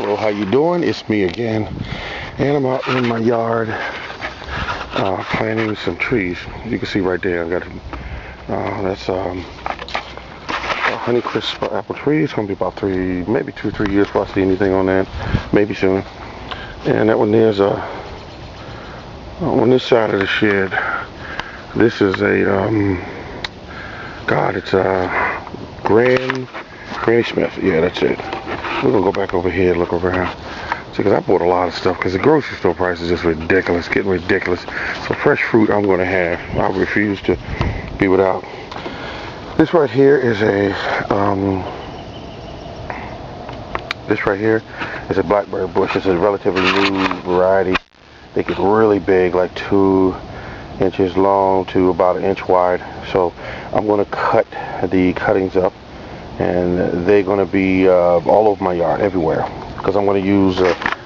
Hello, how you doing? It's me again, and I'm out in my yard planting some trees. You can see right there I got that's a Honeycrisp apple tree. It's gonna be about maybe 2 or 3 years before I see anything on that, maybe soon. And that one there's on this side of the shed, this is a it's a Granny Smith. Yeah, that's it. We're gonna go back over here and look around. See, because I bought a lot of stuff because the grocery store price is just ridiculous, getting ridiculous. So fresh fruit I'm gonna have. I refuse to be without. This right here is a blackberry bush. It's a relatively new variety. They get really big, like 2 inches long to about 1 inch wide. So I'm gonna cut the cuttings up, and they're going to be all over my yard, everywhere, because I'm going to use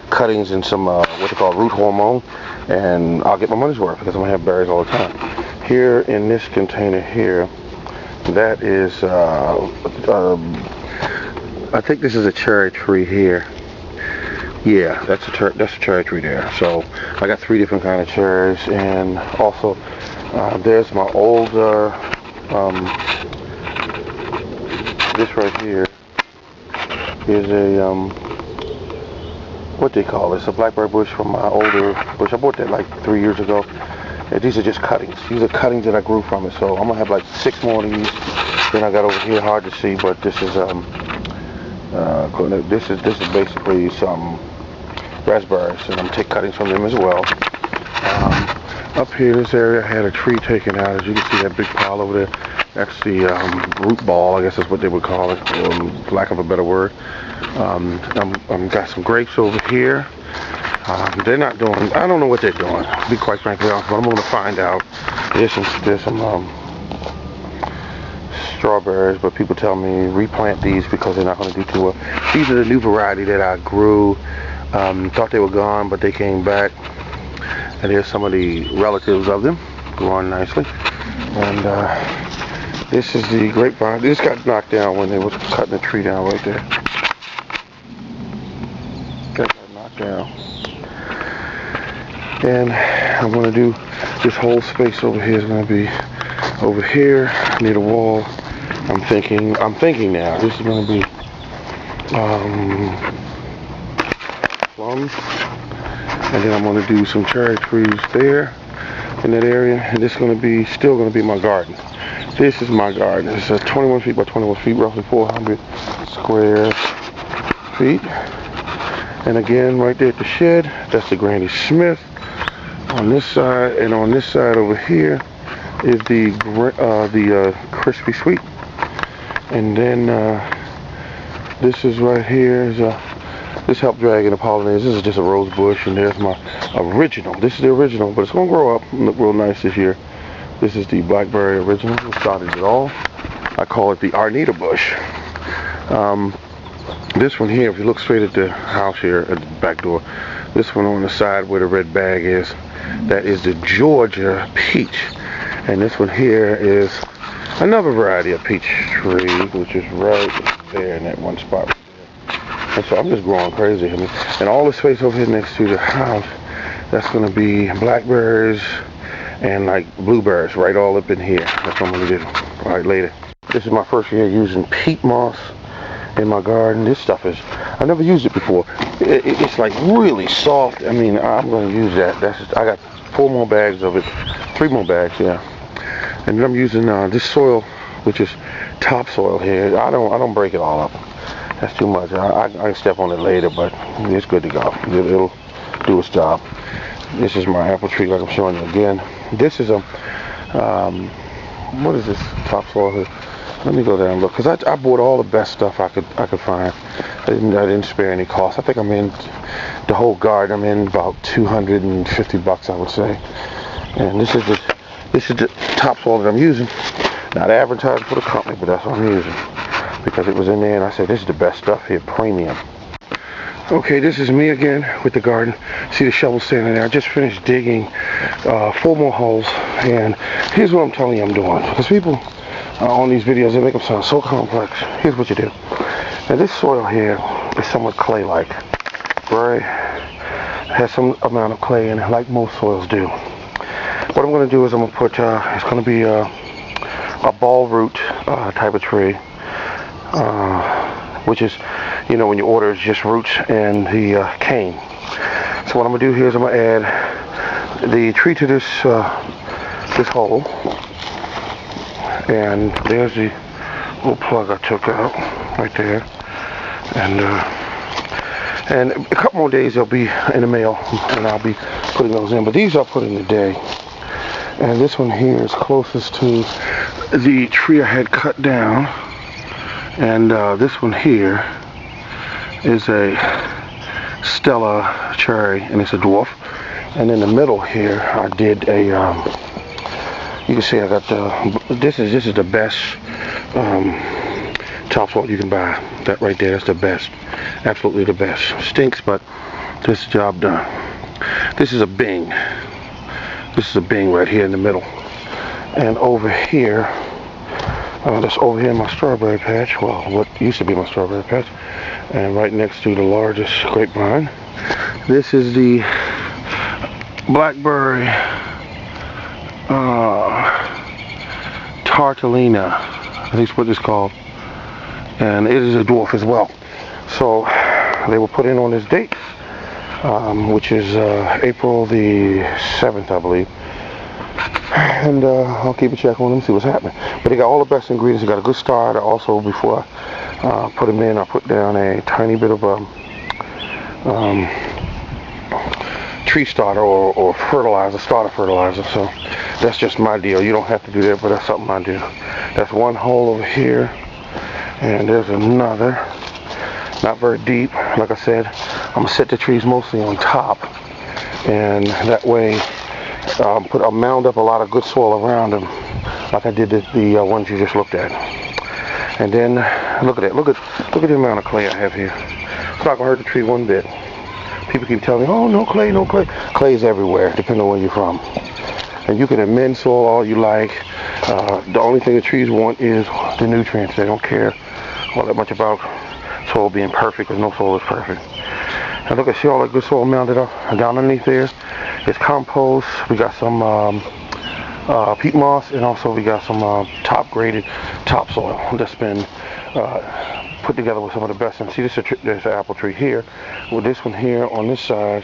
cuttings and some what they call root hormone, and I'll get my money's worth because I'm going to have berries all the time. Here in this container here, that is I think this is a cherry tree here. Yeah, that's a cherry tree there. So I got 3 different kind of cherries, and also there's my older this right here is a what they call it? It's a blackberry bush from my older bush. I bought that like 3 years ago. And these are just cuttings. These are cuttings that I grew from it. So I'm gonna have like 6 more of these. Then I got over here, hard to see, but this is this is basically some raspberries, and I'm taking cuttings from them as well. Up here, this area, I had a tree taken out. As you can see, that big pile over there. That's the root ball, I guess that's what they would call it, for lack of a better word. I've got some grapes over here. They're not doing, I don't know what they're doing, to be quite frankly honest, but I'm going to find out. There's some strawberries, but people tell me replant these because they're not going to do too well. These are the new variety that I grew. Thought they were gone, but they came back. And here's some of the relatives of them, growing nicely. And this is the grapevine. This got knocked down when they was cutting the tree down right there. Got knocked down. And I'm going to do this whole space over here is going to be over here near the wall. I'm thinking now. This is going to be plums. And then I'm going to do some cherry trees there in that area. And this is going to be still going to be my garden. This is my garden. It's 21 feet by 21 feet, roughly 400 square feet. And again, right there at the shed, that's the Granny Smith. On this side, and on this side over here is the crispy sweet. And then this is right here is this helped drag in the pollinators. This is just a rose bush, and there's my original. This is the original, but it's gonna grow up and look real nice this year. This is the blackberry original. We started it all. I call it the Arnita bush. This one here, if you look straight at the house here, at the back door, this one on the side where the red bag is, that is the Georgia peach. And this one here is another variety of peach tree, which is right there in that one spot right there. And so I'm just growing crazy. I mean, and all the space over here next to the house, that's going to be blackberries and like blueberries right all up in here. That's what I'm going to do right later. This is my first year using peat moss in my garden. This stuff is, I've never used it before. It's like really soft. I mean, I'm going to use that. I got 4 more bags of it, 3 more bags, yeah. And then I'm using this soil, which is topsoil here. I don't break it all up. That's too much. I can step on it later, but it's good to go. It'll do its job. This is my apple tree, like I'm showing you again. This is a what is this topsoil here? Let me go down and look, because I bought all the best stuff I could find. I didn't spare any cost. I think I'm in the whole garden. I'm in about $250, I would say. And this is the topsoil that I'm using. Not advertising for the company, but that's what I'm using because it was in there, and I said this is the best stuff here, premium. Okay, this is me again with the garden. See the shovel standing there. I just finished digging 4 more holes, and here's what I'm telling you I'm doing, because people on these videos, they make them sound so complex. Here's what you do. Now this soil here is somewhat clay-like. blackberry. It has some amount of clay in it, like most soils do. What I'm going to do is I'm going to put, it's going to be a ball root type of tree, which is, you know, when you order, it's just roots and the cane. So what I'm going to do here is I'm going to add the tree to this this hole, and there's the little plug I took out right there, and a couple more days they'll be in the mail, and I'll be putting those in. But these I'll put in today. And this one here is closest to the tree I had cut down, and this one here is a Stella cherry, and it's a dwarf. And in the middle here I did a you can see I got the this is the best topsoil you can buy. That right there, that's the best, absolutely the best. Stinks, but this is the job done. This is a Bing. This is a Bing right here in the middle. And over here, that's over here in my strawberry patch, well, what used to be my strawberry patch, and right next to the largest grapevine. This is the blackberry Tartellina, I think that's what it's called, and it is a dwarf as well. So they were put in on this date, which is April the 7th, I believe. And I'll keep a check on them, see what's happening. But they got all the best ingredients. They got a good start. Also, before I put them in, I put down a tiny bit of tree starter or fertilizer, starter fertilizer. So that's just my deal. You don't have to do that, but that's something I do. That's one hole over here, and there's another. Not very deep. Like I said, I'm gonna set the trees mostly on top, and that way I'll mound up a lot of good soil around them, like I did the ones you just looked at. And then look at it. Look at the amount of clay I have here. It's not gonna hurt the tree one bit. People keep telling me, "Oh, no clay, no clay." Clay is everywhere, depending on where you're from. And you can amend soil all you like. The only thing the trees want is the nutrients. They don't care all that much about soil being perfect, because no soil is perfect. And look, I see all that good soil mounded up down underneath there. It's compost. We got some peat moss, and also we got some top-graded topsoil that's been put together with some of the best. And see, there's an apple tree here. With this one here on this side,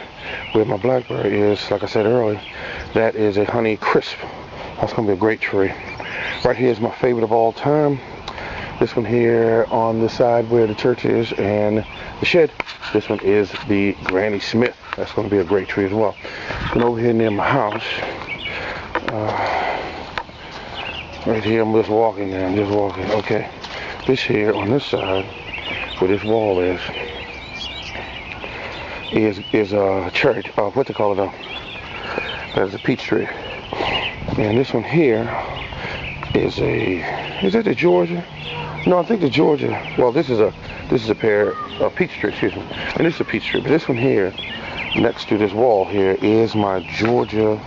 where my blackberry is, like I said earlier, that is a honey crisp. That's going to be a great tree. Right here is my favorite of all time. This one here on the side where the church is and the shed. This one is the Granny Smith. That's going to be a great tree as well. And over here near my house, right here, I'm just walking there. I'm just walking. Okay. This here on this side, where this wall is a cherry. What they call it? That's a peach tree. And this one here is that the Georgia? No, I think the Georgia. Well, this is a peach tree, excuse me, and this is a peach tree. But this one here, next to this wall here, is my Georgia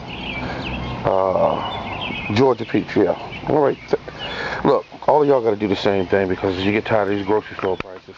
peach. Yeah. All right. Look, all of y'all got to do the same thing, because you get tired of these grocery store prices.